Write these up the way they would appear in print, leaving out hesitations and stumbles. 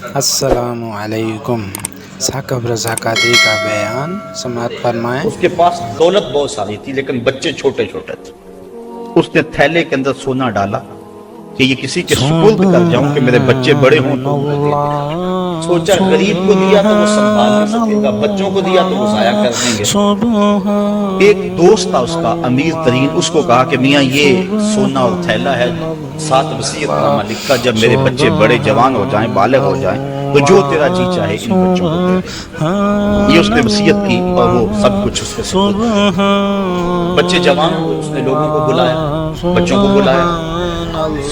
السلام علیکم۔ ثقب زکاتی کا بیان سماعت فرمائیں۔ اس کے پاس دولت بہت ساری تھی لیکن بچے چھوٹے چھوٹے تھے۔ اس نے تھیلے کے اندر سونا ڈالا کہ یہ کسی کے سپرد کر جاؤں کہ میرے بچے بڑے ہوں تو سوچا غریب کو دیا تو وہ سنبھال نہیں سکے گا، بچوں کو دیا تو وہ ضائع کر دیں گے۔ ایک دوست تھا اس کا امیر ترین، اس کو کہا کہ میاں یہ سونا اور تھیلا ہے، ساتھ وصیت نامہ لکھا جب میرے بچے بڑے جوان ہو جائیں بالغ ہو جائیں تو جو تیرا جی چاہے ان بچوں کو دے دے۔ یہ اس نے وصیت کی اور وہ سب کچھ اس کے سپرد۔ بچے جوان ہوئے، اس نے لوگوں کو بلایا، بچوں کو بلایا،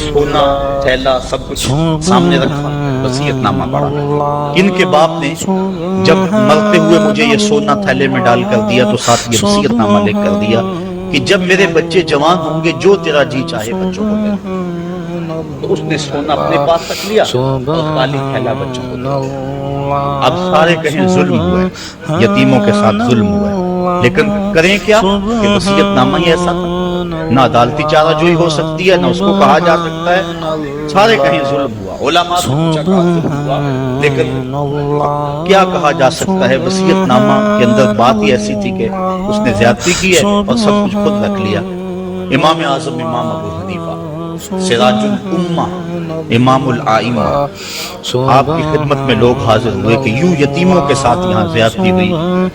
سونا تھیلا سب کچھ سامنے رکھا، وصیت نامہ پڑھا۔ ان کے باپ نے جب مرتے ہوئے مجھے یہ سونا تھیلے میں ڈال کر دیا تو ساتھ یہ وصیت نامہ لکھ کر دیا کہ جب میرے بچے جوان ہوں گے جو تیرا جی چاہے بچوں کو دے دے۔ تو اس نے سونا اپنے پاس رکھ لیا اور خالی تھیلا بچوں کو دیا۔ اب سارے کہیں ظلم ہوا ہے، یتیموں کے ساتھ ظلم ہوا ہے، لیکن کریں کیا کہ وصیت نامہ ہی ایسا تھا، نہ عدالتی چارہ جوئی ہو سکتی ہے، نہ اس کو کہا جا سکتا ہے، سارے کہیں ظلم ہوا۔ علماء سے پوچھا کہا ظلم ہوا، لیکن کیا کہا جا سکتا ہے؟ وصیت نامہ کے اندر بات ہی ایسی تھی کہ اس نے زیادتی کی ہے اور سب کچھ خود رکھ لیا۔ امام اعظم امام ابو حنیفہ سراج الامہ امام الائمہ، آپ کی خدمت میں لوگ حاضر ہوئے کہ یوں یتیموں کے ساتھ یہاں زیادتی ہوئی،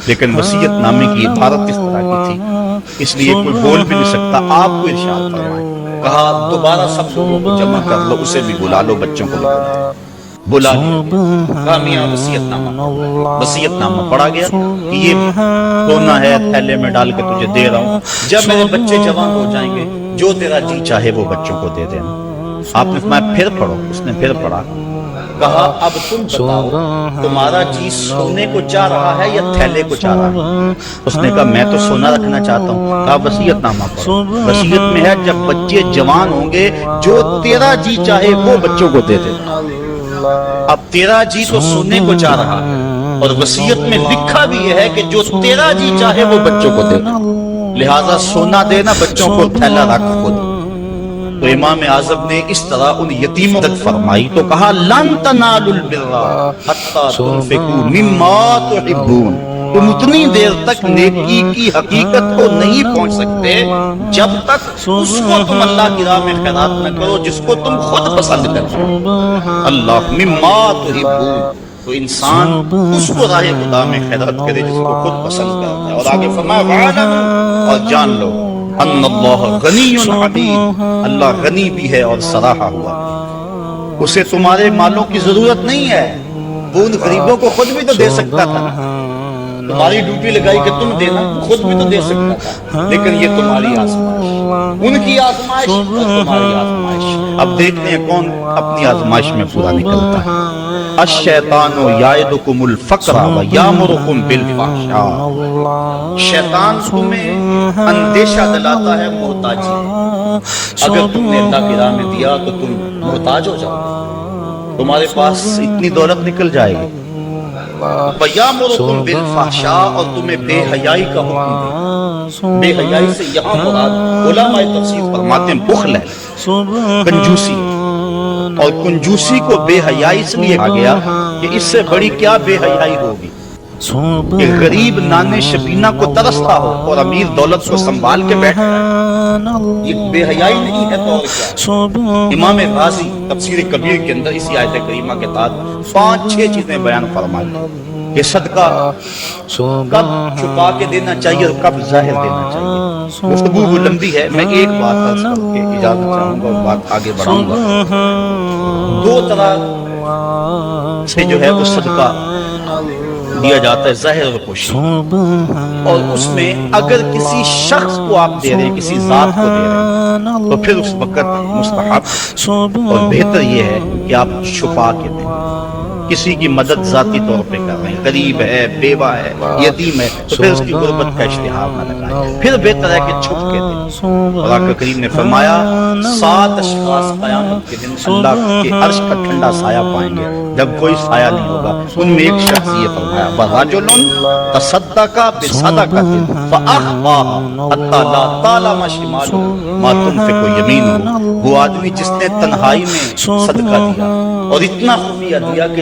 لیکن وصیت نامے کی عبارت اس طرح کی تھی، اس لیے کوئی بول بھی نہیں سکتا۔ آپ کو ارشاد فرمائے، کہا دوبارہ سب لوگوں کو جمع کر لو، اسے بھی بلا لو، بچوں کو بلا لیا۔ کہا میاں وصیت نامہ، وصیت نامہ پڑھا گیا کہ یہ سونا ہے تھیلے میں ڈال کے تجھے دے رہا ہوں، جب میرے بچے جوان ہو جائیں گے جو تیرا جی چاہے وہ بچوں کو دے دینا۔ آپ نے فرمایا پھر پڑھو، اس نے پھر پڑھا، کہا اب تم بتاؤ تمہارا جی سونے کو چاہ رہا ہے یا تھیلے کو چاہ رہا ہے؟ اس نے کہا میں تو سونا رکھنا چاہتا ہوں۔ کہا وصیت نامہ پڑھو، وصیت میں ہے جب بچے جوان ہوں گے جو تیرا جی چاہے وہ بچوں کو دے دینا۔ اب تیرا جی تو سونے کو چاہ رہا ہے اور وصیت میں لکھا بھی یہ ہے کہ جو تیرا جی چاہے وہ بچوں کو دے دینا، لہٰذا سونا دینا، بچوں کو تھیلا رکھ خود۔ تو امام اعظم نے اس طرح ان یتیموں تک فرمائی تو کہا لن تنالوا البر حتی تنفقوا مما تحبون، تم اتنی دیر تک نیکی کی حقیقت کو نہیں پہنچ سکتے جب تک اس کو تم اللہ کی راہ میں خیرات نہ کرو جس کو تم خود پسند کرو۔ اللہ مما تحبون، تو انسان اس کو راہ خدا میں خیرات کرے جس کو خود پسند کرتا ہے۔ اور آگے فرمایا وَاعْلَمُوا، اور جان لو ان اللہ غنی حمید، اللہ غنی بھی ہے اور سراہا ہوا، اسے تمہارے مالوں کی ضرورت نہیں ہے، وہ ان غریبوں کو خود بھی تو دے سکتا تھا، تمہاری ڈیوٹی لگائی کہ تم دینا، خود بھی تو دے سکتا تھا، لیکن یہ تمہاری آزمائش، ان کی آزمائش اور تمہاری آزمائش، اب دیکھتے ہیں کون اپنی آزمائش میں پورا نکلتا ہے۔ الشیطان یعدکم الفقر ویامرکم بالفحشاء، شیطان تمہیں اندیشہ دلاتا ہے محتاجی، اگر تم نے اللہ کی راہ میں دیا تو تم محتاج ہو جاؤ، تمہارے پاس اتنی دولت نکل جائے گی۔ وَيَأْمُرُكُمْ بِالْفَحْشَاءِ، اور تمہیں بے حیائی کا حکم دے۔ بے حیائی سے یہاں مراد علماء تفسیر فرماتے ہیں بخل ہے، کنجوسی، اور کنجوسی کو بے حیائی اس لیے کہا گیا کہ اس سے بڑی کیا بے حیائی ہوگی کہ غریب نانے شبینہ کو ترستا ہو اور امیر دولت کو سنبھال کے بیٹھا ہے، یہ بے حیائی نہیں ہے تو اور کیا۔ امام غازی تفسیر کبیر کے اندر اسی آیت کریمہ کے تحت 5-6 چیزیں بیان فرمائی کہ صدقہ کب چھپا کے دینا چاہیے اور کب ظاہر دینا چاہیے۔ گفتگو وہ لمبی ہے، میں ایک بات عرض کر کے اجازت چاہوں گا اور بات آگے بڑھاؤں گا۔ 2 طرح سے جو ہے وہ صدقہ دیا جاتا ہے، ظاہر اور خوشی، اور اس میں اگر کسی شخص کو آپ دے رہے ہیں، کسی ذات کو دے رہے ہیں تو پھر اس وقت مستحب اور بہتر یہ ہے کہ آپ چھپا کے دیں۔ کسی کی مدد ذاتی طور پہ کر رہے ہیں، غریب ہے، بیوہ ہے، یتیم ہے، تو پھر اس کی غربت کا اشتہار نہ لگائیں، پھر بہتر ہے کہ چھپ کے دیں۔ اور آقا کریم نے فرمایا 7 اشخاص قیامت کے دن اللہ کے عرش کا ٹھنڈا سایہ پائیں گے جب کوئی سایہ نہیں ہوگا، ان میں ایک شخص یہ فرمایا وَرَجُلٌ تَصَدَّقَ بِصَدَقَةٍ فَأَخْفَاهَا حَتَّى لَا تَعْلَمَ شِمَالُهُ مَا تُنْفِقُ يَمِينُهُ، وہ آدمی جس نے تنہائی میں صدقہ دیا اور اتنا خفیہ دیا کہ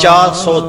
400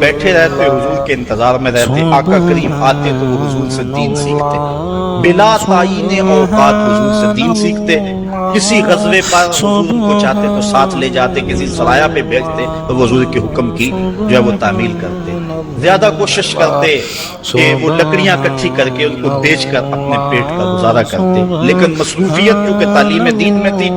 بیٹھے رہتے حضور کے انتظار میں رہتے، آقا کریم آتے تو وہ حضور سے دین سیکھتے، بلا تعین اوقات حضور سے دین سیکھتے، کسی غزوے پر حضور ان کو چاہتے تو ساتھ لے جاتے، کسی سرایہ پہ بھیجتے تو وہ حضور کے حکم کی جو ہے وہ تعمیل کرتے، زیادہ کوشش کرتے کہ وہ لکڑیاں اکٹھی کر کے ان کو بیچ کر اپنے پیٹ کا گزارا کرتے، لیکن مصروفیت کیونکہ تعلیم دین میں تھی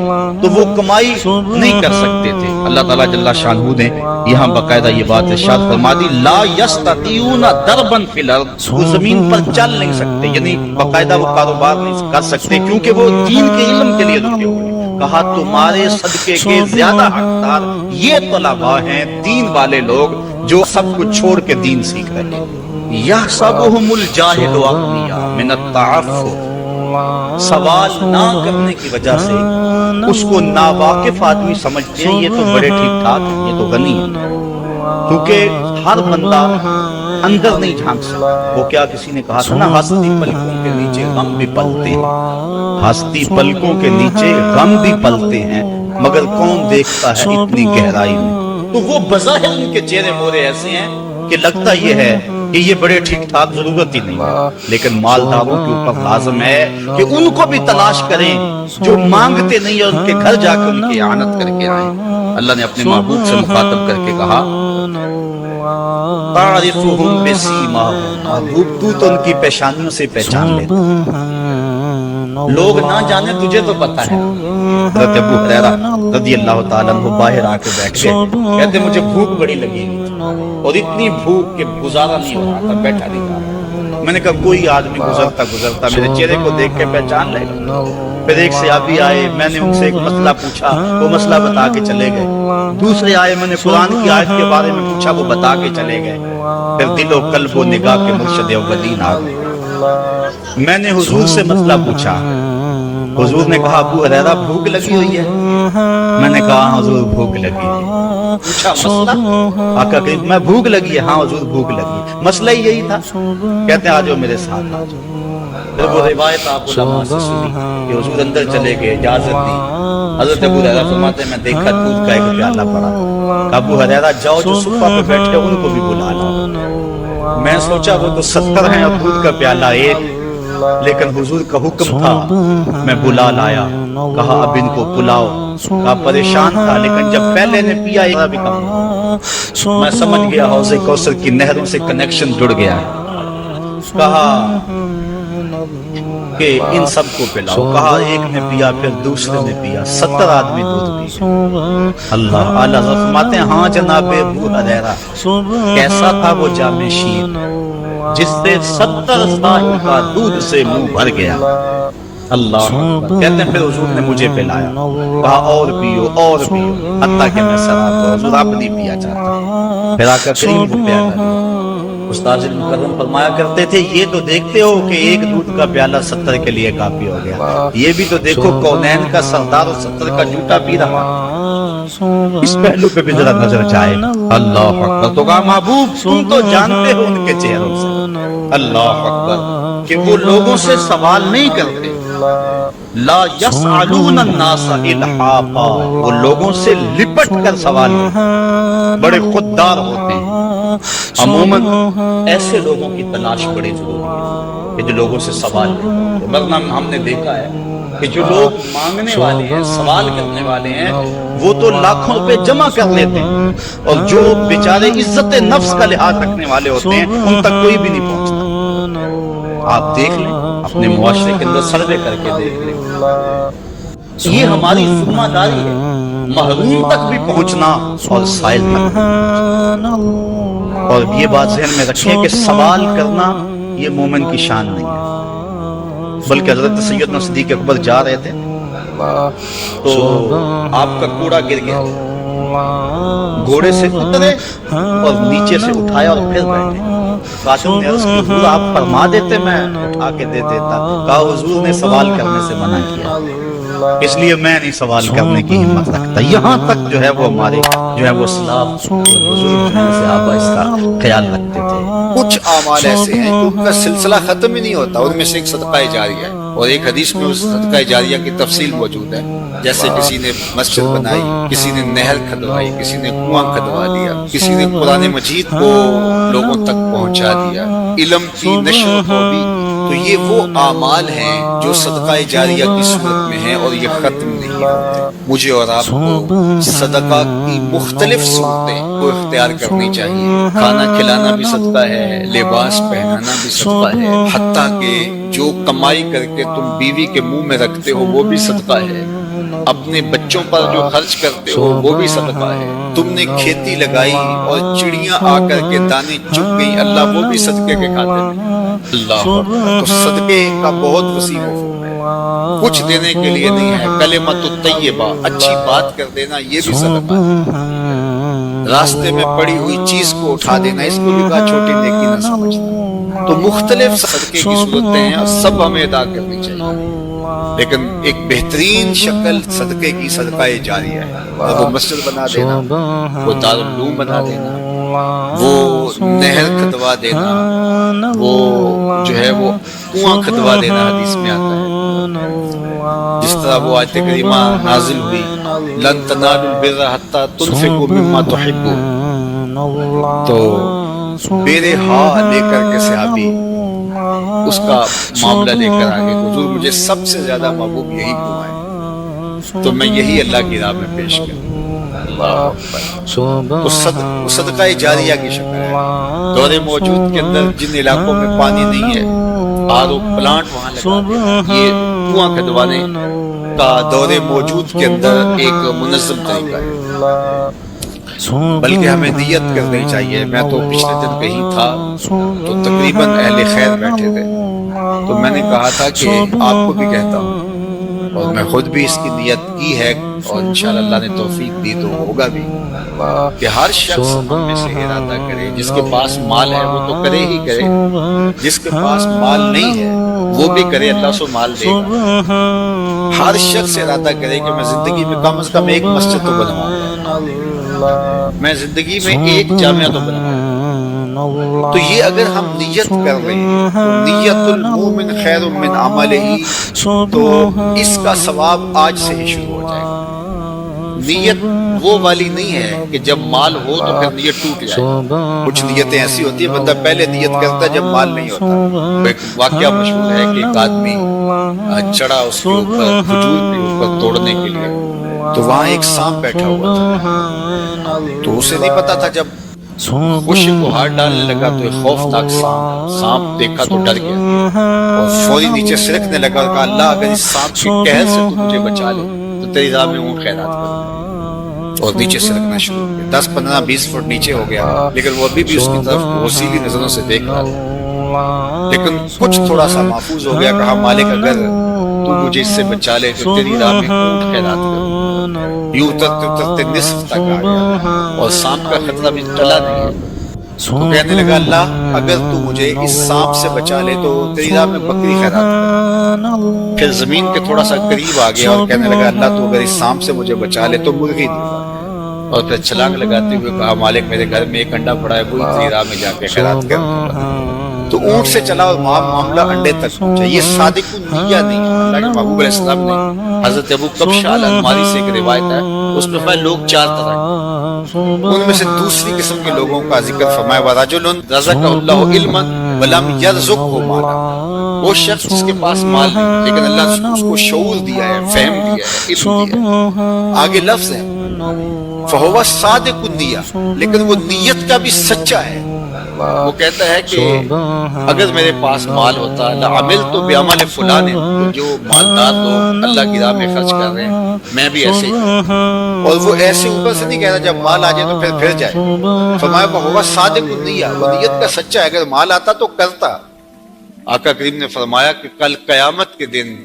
تو وہ کمائی نہیں کر سکتے تھے۔ اللہ تعالیٰ جل شانہ نے یہاں باقاعدہ یہ بات ارشاد فرما دی، لا یستطیعون ضربا فی الارض، وہ زمین پر چل نہیں سکتے، یعنی باقاعدہ وہ کاروبار نہیں کر سکتے کیونکہ وہ دین کے علم کے لیے رکے ہوئے۔ کہا تمہارے صدقے کے زیادہ حقدار یہ طلباء ہیں، دین والے لوگ جو سب کچھ چھوڑ کے دین سیکھ رہے ہیں۔ یحسبہم الجاہل اغنیاء من التعفف، سوال نہ کرنے کی وجہ سے اس کو ناواقف آدمی سمجھتے ہیں یہ تو بڑے ٹھیک ٹھاک ہیں، یہ تو غنی ہے، کیونکہ ہر بندہ اندر نہیں جھانک سکتا۔ وہ کیا کسی نے کہا تھا نا، ہستی پلکوں کے نیچے غم بھی پلتے ہیں، ہستی پلکوں کے نیچے غم بھی پلتے ہیں، مگر کون دیکھتا ہے اتنی گہرائی میں۔ تو وہ بظاہر ان کے چہرے مورے ایسے ہیں کہ لگتا یہ ہے کہ یہ بڑے ٹھیک ٹھاک، ضرورت ہی نہیں ہے، لیکن مالداروں کے اوپر لازم ہے کہ ان کو بھی تلاش کریں جو مانگتے نہیں اور ان کے گھر جا کے ان کی اعانت کر کے آئیں۔ اللہ نے اپنے محبوب سے مخاطب کر کے کہا، تعرفہم بسیماہم، محبوب تو ان کی پیشانیوں سے پہچان لیتا، لوگ نہ جانے تجھے تو پتا ہے۔ حضرت ابو ہریرہ رضی اللہ تعالیٰ عنہ باہر آ کے بیٹھ گئے، کہتے مجھے بھوک بڑی لگی اور اتنی بھوک کہ گزارا نہیں ہو رہا تھا، بیٹھا نہیں تھا۔ میں نے کہا کوئی آدمی گزرتا میرے چہرے کو دیکھ کے پہچان لے گا۔ پھر ایک صحابی آئے، میں نے ان سے ایک مسئلہ پوچھا، وہ مسئلہ بتا کے چلے گئے۔ دوسرے آئے، میں نے قرآن کی آیت کے بارے میں پوچھا، وہ بتا کے چلے گئے۔ پھر دل و قلب و نگاہ کے مرشد اولین آ گئے۔ میں نے حضور سے مسئلہ پوچھا، حضور نے کہا ابو ہریرہ بھوک لگی ہوئی ہے؟ میں نے کہا ہاں حضور بھوک لگی ہے۔ پوچھا مسئلہ؟ آقا کہ میں بھوک لگی ہے، ہاں حضور بھوک لگی ہے، مسئلہ ہی یہی تھا۔ کہتے ہیں آجو میرے ساتھ آجو۔ پھر وہ روایت آپ علماء سے سنی کہ حضور اندر چلے گئے، اجازت دی۔ حضرت ابو ہریرہ فرماتے ہیں میں دیکھا دودھ کا ایک پیالہ پڑا، کہا ابو ہریرہ جاؤ جو صفہ پہ بیٹھے ان کو بھی بلا لاؤ۔ میں سوچا وہ تو 70 ہیں اور دودھ کا پیالہ ایک، لیکن حضور کا حکم تھا، میں بلا لایا، کہا اب ان کو پلاؤ۔ کہا پریشان تھا لیکن جب پہلے نے پیا ایک بھی کم، میں سمجھ گیا حوض کوثر کی نہروں سے کنیکشن جڑ گیا ہے۔ کہا کہ ان سب کو پلاؤ، کہا ایک نے پیا، پھر دوسرے نے پیا، 70 آدمی دودھ پی گئے۔ اللہ اعلیٰ فرماتے ہیں ہاں جناب ابو ہریرہ، کیسا تھا وہ جام شیر جس سے 70 سال کا دودھ سے منہ بھر گیا۔ اللہ کہتے ہیں پھر حضور نے مجھے پلایا، کہا اور پیو اور پیو، حتیٰ کہ میں شراب کو حضور آپ نہیں پیا چاہتا۔ پھر آقا کریم کو پیالا۔ استاد مکرم فرمایا کرتے تھے یہ تو دیکھتے ہو کہ ایک دودھ کا پیالہ 70 کے لیے کافی ہو گیا، یہ بھی تو دیکھو کونین کا سردار اور 70 کا جھوٹا پی رہا، اس پہلو پہ بھی ذرا نظر جائے۔ اللہ اکبر۔ تو کہا محبوب تم تو جانتے ہو ان کے چہروں سے، اللہ اکبر، کہ وہ لوگوں سے سوال نہیں کرتے، لا یسألون الناس الحافا، وہ لوگوں سے لپٹ کر سوال کرتے، بڑے خوددار ہوتے ہیں۔ عموماً ایسے لوگوں کی تلاش بڑی ضروری ہے کہ جو لوگوں سے سوال کرتے ہیں، ورنہ ہم نے دیکھا ہے کہ جو لوگ مانگنے والے ہیں، سوال کرنے والے ہیں، وہ تو لاکھوں روپے جمع کر لیتے ہیں، اور جو بیچارے عزت نفس کا لحاظ رکھنے والے ہوتے ہیں ان تک کوئی بھی نہیں پہنچتا۔ آپ دیکھ لیں اپنے معاشرے کے اندر سروے کر کے دیکھ لیں، یہ ہماری ذمہ داری ہے، محروم تک بھی پہنچنا اور سائل تک۔ اور یہ بات ذہن میں رکھیں کہ سوال کرنا یہ مومن کی شان نہیں ہے، بلکہ حضرت سیدنا صدیق اکبر جا رہے تھے تو آپ کا کوڑا گر گیا، گھوڑے سے اترے اور نیچے سے اٹھایا اور پھر بیٹھے۔ قاسم نے عرض کی حضور آپ فرما دیتے میں اٹھا کے دے دیتا، کہا حضور نے سوال کرنے سے منع کیا، اس لیے میں نہیں سوال کرنے کی ہمت رکھتا۔ یہاں تک جو ہے وہ ہمارے جو ہے وہ اسلاف بزرگ صحابہ اس کا خیال رکھتے تھے۔ کچھ اعمال ایسے ہیں کہ ان کا سلسلہ ختم ہی نہیں ہوتا، ان میں سے ایک صدقہ جاریہ ہے۔ اور ایک حدیث میں اس صدقہ جاریہ کی تفصیل موجود ہے، جیسے کسی نے مسجد بنائی، کسی نے نہر کھدوائی، کسی نے کنواں کھدوا دیا، کسی نے قرآن مجید کو لوگوں تک پہنچا دیا، علم کی نشر و توبیع، تو یہ وہ اعمال ہیں جو صدقہ جاریہ کی صورت میں ہیں اور یہ ختم نہیں ہوتے۔ مجھے اور آپ کو صدقہ کی مختلف صورتیں کو اختیار کرنی چاہیے۔ کھانا کھلانا بھی صدقہ ہے، لباس پہنانا بھی صدقہ ہے، حتیٰ کہ جو کمائی کر کے تم بیوی کے منہ میں رکھتے ہو وہ بھی صدقہ ہے، اپنے بچوں پر جو خرچ کرتے ہو وہ بھی صدقہ ہے، تم نے کھیتی لگائی اور چڑیاں آ کر کے دانے چگ گئی، اللہ وہ بھی صدقے کے کھاتے ہیں۔ اللہ تو صدقے کا بہت وسیع مفہوم ہے، کچھ دینے کے لیے نہیں ہے، کلمۃ طیبہ، اچھی بات کر دینا یہ بھی صدقہ ہے، راستے میں پڑی ہوئی چیز کو اٹھا دینا اس کو بھی کہا چھوٹی نیکی نہ سمجھنا۔ تو مختلف صدقے کی صورتیں ہیں اور سب ہمیں ادا کرنی چاہیے، لیکن ایک بہترین شکل صدقے کی صدقہ جاریہ ہے، وہ مسجد بنا دینا، وہ دارالعلوم بنا دینا، وہ نہر کھدوا دینا، وہ جو ہے وہ کنواں کھدوا دینا، حدیث میں آتا ہے۔ جس طرح وہ آیت کریمہ نازل ہوئی، لن تنالوا البر حتی تنفقوا مما تحبون، تو بے ہاں لے کر کے صحابی اس کا معاملہ لے کر آگے، حضور مجھے سب سے زیادہ محبوب یہی کیوں ہے، تو میں یہی اللہ کی راہ میں پیش کروں۔ تو صدقہ جاریہ کی شکل ہے۔ دور موجود کے اندر جن علاقوں میں پانی نہیں ہے، آر او پلانٹ وہاں لگا دیا، یہ کنواں کھدوانے کا دور موجود کے اندر ایک منظم طریقہ ہے، بلکہ ہمیں نیت کرنی چاہیے۔ میں تو پچھلے دن کہیں تھا تو تقریباً اہل خیر بیٹھے تھے، تو میں نے کہا تھا کہ آپ کو بھی کہتا ہوں، اور میں خود بھی اس کی نیت کی ہے، اور انشاءاللہ اللہ نے توفیق دی تو ہوگا بھی، کہ ہر شخص ہم میں سے ارادہ کرے، جس کے پاس مال ہے وہ تو کرے ہی کرے، جس کے پاس مال نہیں ہے وہ بھی کرے، اللہ سے مال دے گا۔ ہر شخص ارادہ کرے کہ میں زندگی میں کم از کم ایک مسجد تو بنواؤں، میں زندگی میں ایک جامعہ تو بنواؤں۔ تو یہ اگر ہم نیت کر رہے ہیں تو نیت المومن خیر من عملہ، تو اس کا ثواب آج سے ہی شروع ہو جائے گا۔ نیت وہ والی نہیں ہے کہ جب مال ہو تو پھر نیت ٹوٹ جائے۔ کچھ نیتیں ایسی ہوتی ہیں بندہ پہلے نیت کرتا ہے جب مال نہیں ہوتا۔ ایک واقعہ مشہور ہے کہ ایک آدمی چڑھا اس کے اوپر کھجور کے اوپر توڑنے کے لیے، تو وہاں ایک سانپ بیٹھا ہوا تھا، تو اسے نہیں پتا تھا، جب خوشی کو ہاتھ ڈالنے لگا تو ایک خوفناک سانپ دیکھا تو ڈر گیا اور فوری نیچے سرکنے لگا اور کہا اللہ اگر اس سانپ کی قہر سے تو مجھے بچا لے تو تیری راہ میں اونٹ خیرات کروں، اور نیچے سرکنا شروع کیا۔ 10 15 20 فٹ نیچے ہو گیا، لیکن وہ ابھی بھی اس کی طرف غصیلی نظروں سے دیکھ رہا تھا، لیکن کچھ تھوڑا سا محفوظ ہو گیا۔ کہا مالک اگر تو مجھے اس سے بچا لے تو تیری راہ میں اونٹ خیرات کروں۔ یوں اترتے اترتے نصف تک آ گیا اور سانپ کا خطرہ بھی ٹلا نہیں ہے، تو کہنے لگا اللہ اگر تو مجھے اس سانپ سے بچا لے تو تیری راہ میں بکری خیرات کروں۔ پھر زمین کے تھوڑا سا قریب آ گیا اور کہنے لگا اللہ تو اگر اس سانپ سے مجھے بچا لے تو مرغی دے گا، اور پھر چھلانگ لگاتے ہوئے کہا مالک میرے گھر میں ایک انڈا پڑا ہے وہی تیری راہ میں جا کے خیرات کر۔ تو اونٹ سے چلا اور معاملہ انڈے تک پہنچا۔ یہ صادق النیہ نہیں ہے، اللہ کے محبوب علیہ السلام نے حضرت ابو کبشہ الانماری سے ایک روایت ہے، اس میں فرمایا لوگ 4 طرح کے، ان میں سے دوسری قسم کے لوگوں کا ذکر فرمایا وَرَجُلٌ رَزَقَهُ اللَّهُ عِلْمًا وَلَمْ يَرْزُقْهُ مَالًا، وہ شخص جس کے پاس مال نہیں لیکن اللہ نے اس کو شعور دیا ہے، فہم دیا ہے، علم دیا ہے۔ آگے لفظ ہے فَهُوَ صَادِقُ النِّيَّةِ، لیکن وہ نیت کا بھی سچا ہے۔ وہ کہتا ہے کہ اگر میرے پاس مال ہوتا لَعَمِلْتُ بِعَمَلِ فُلَانٍ، تو جو مالدار لوگ اللہ کی راہ میں خرچ کر رہے ہیں میں بھی ایسے ہی، اور وہ ایسے اوپر سے نہیں کہہ رہا جب مال آ جائے تو پھر جائے۔ فرمایا وہ صادق النیہ، وہ نیت کا سچا ہے، اگر مال آتا تو کرتا۔ آقا کریم نے فرمایا کہ کل قیامت کے دن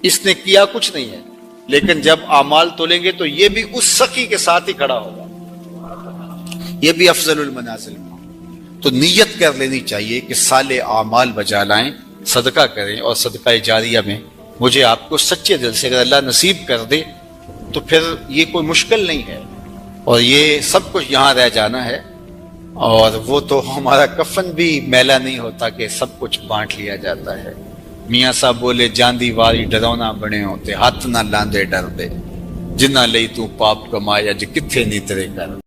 اس نے کیا کچھ نہیں ہے، لیکن جب اعمال تولیں گے تو یہ بھی اس سخی کے ساتھ ہی کھڑا ہوگا، یہ بھی افضل المنازل۔ تو نیت کر لینی چاہیے کہ صالح اعمال بجا لائیں، صدقہ کریں، اور صدقہ جاریہ میں مجھے آپ کو سچے دل سے اگر اللہ نصیب کر دے تو پھر یہ کوئی مشکل نہیں ہے، اور یہ سب کچھ یہاں رہ جانا ہے، اور وہ تو ہمارا کفن بھی میلا نہیں ہوتا کہ سب کچھ بانٹ لیا جاتا ہے۔ میاں صاحب بولے جاندی واری ڈرونا بنے ہوتے ہاتھ نہ لاندے ڈر دے جنہ لئی تو پاپ کمایا جی کتھے نہیں تیرے کر